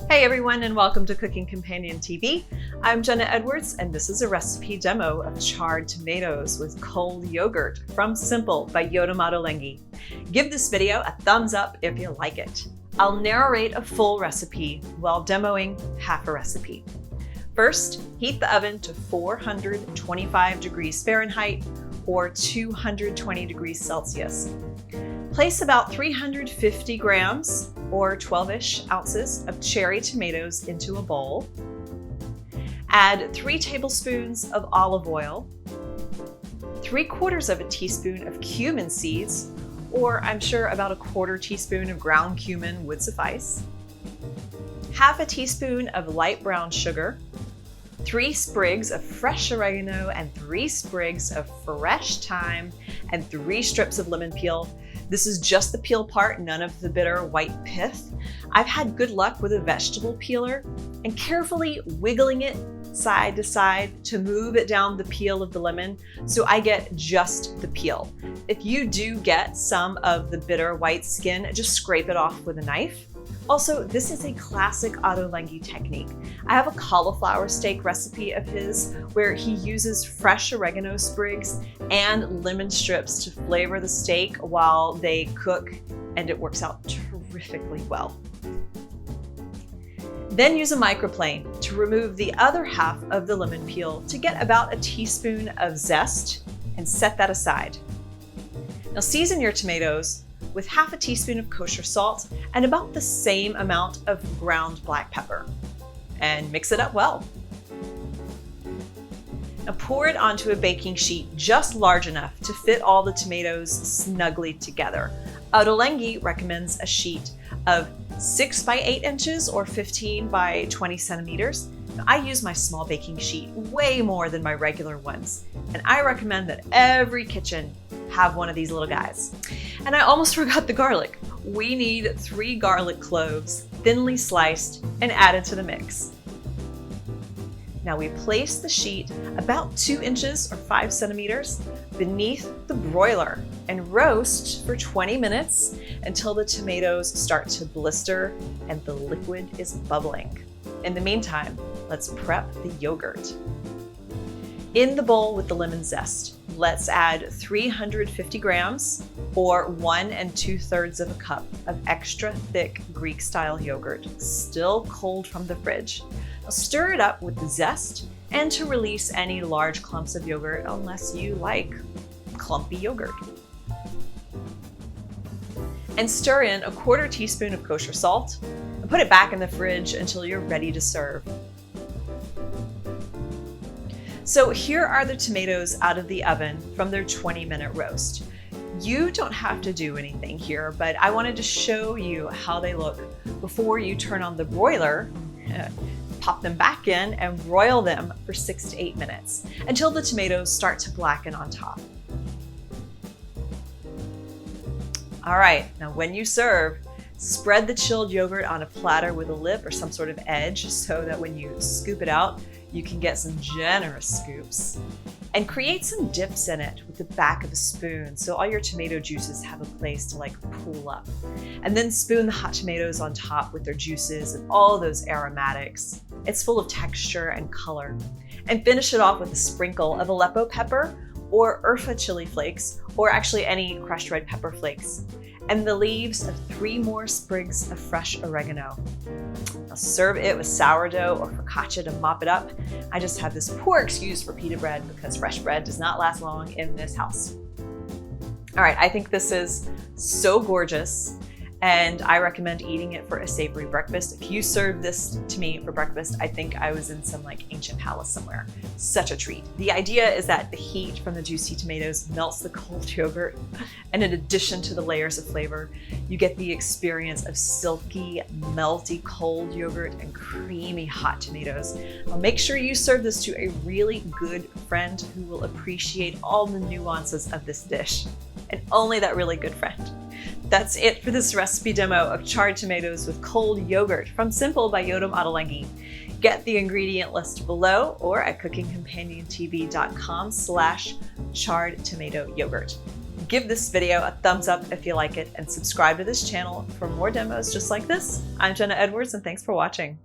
Hey everyone, and welcome to Cooking Companion TV. I'm Jenna Edwards, and this is a recipe demo of charred tomatoes with cold yogurt from Simple by Yotam Ottolenghi. Give this video a thumbs up if you like it. I'll narrate a full recipe while demoing half a recipe. First, heat the oven to 425 degrees Fahrenheit or 220 degrees Celsius. Place about 350 grams or 12-ish ounces of cherry tomatoes into a bowl. Add 3 tablespoons of olive oil, 3/4 of a teaspoon of cumin seeds, or I'm sure about a 1/4 teaspoon of ground cumin would suffice, half a teaspoon of light brown sugar, 3 sprigs of fresh oregano and 3 sprigs of fresh thyme, and 3 strips of lemon peel. This is just the peel part, none of the bitter white pith. I've had good luck with a vegetable peeler and carefully wiggling it side to side to move it down the peel of the lemon so I get just the peel. If you do get some of the bitter white skin, just scrape it off with a knife. Also, this is a classic Ottolenghi technique. I have a cauliflower steak recipe of his where he uses fresh oregano sprigs and lemon strips to flavor the steak while they cook, and it works out terrifically well. Then use a microplane to remove the other half of the lemon peel to get about a teaspoon of zest and set that aside. Now season your tomatoes with half a teaspoon of kosher salt and about the same amount of ground black pepper, and mix it up well. Now pour it onto a baking sheet just large enough to fit all the tomatoes snugly together. Ottolenghi recommends a sheet of 6 by 8 inches or 15 by 20 centimeters. I use my small baking sheet way more than my regular ones, and I recommend that every kitchen have one of these little guys. And I almost forgot the garlic. We need 3 garlic cloves, thinly sliced and added to the mix. Now we place the sheet about 2 inches or 5 centimeters beneath the broiler and roast for 20 minutes until the tomatoes start to blister and the liquid is bubbling. In the meantime, let's prep the yogurt. In the bowl with the lemon zest, let's add 350 grams or 1 2/3 of a cup of extra thick Greek-style yogurt, still cold from the fridge. Now stir it up with the zest and to release any large clumps of yogurt unless you like clumpy yogurt. And stir in a 1/4 teaspoon of kosher salt and put it back in the fridge until you're ready to serve. So here are the tomatoes out of the oven from their 20-minute roast. You don't have to do anything here, but I wanted to show you how they look before you turn on the broiler, pop them back in and broil them for 6 to 8 minutes until the tomatoes start to blacken on top. All right, now when you serve, spread the chilled yogurt on a platter with a lip or some sort of edge so that when you scoop it out, you can get some generous scoops. And create some dips in it with the back of a spoon so all your tomato juices have a place to pool up. And then spoon the hot tomatoes on top with their juices and all those aromatics. It's full of texture and color. And finish it off with a sprinkle of Aleppo pepper or Urfa chili flakes, or actually any crushed red pepper flakes, and the leaves of 3 more sprigs of fresh oregano. Now serve it with sourdough or focaccia to mop it up. I just have this poor excuse for pita bread because fresh bread does not last long in this house. All right, I think this is so gorgeous, and I recommend eating it for a savory breakfast. If you serve this to me for breakfast, I think I was in some ancient palace somewhere. Such a treat. The idea is that the heat from the juicy tomatoes melts the cold yogurt, and in addition to the layers of flavor, you get the experience of silky, melty cold yogurt and creamy hot tomatoes. Now make sure you serve this to a really good friend who will appreciate all the nuances of this dish, and only that really good friend. That's it for this recipe demo of charred tomatoes with cold yogurt from Simple by Yotam Ottolenghi. Get the ingredient list below or at cookingcompaniontv.com/charred tomato yogurt. Give this video a thumbs up if you like it and subscribe to this channel for more demos just like this. I'm Jenna Edwards and thanks for watching.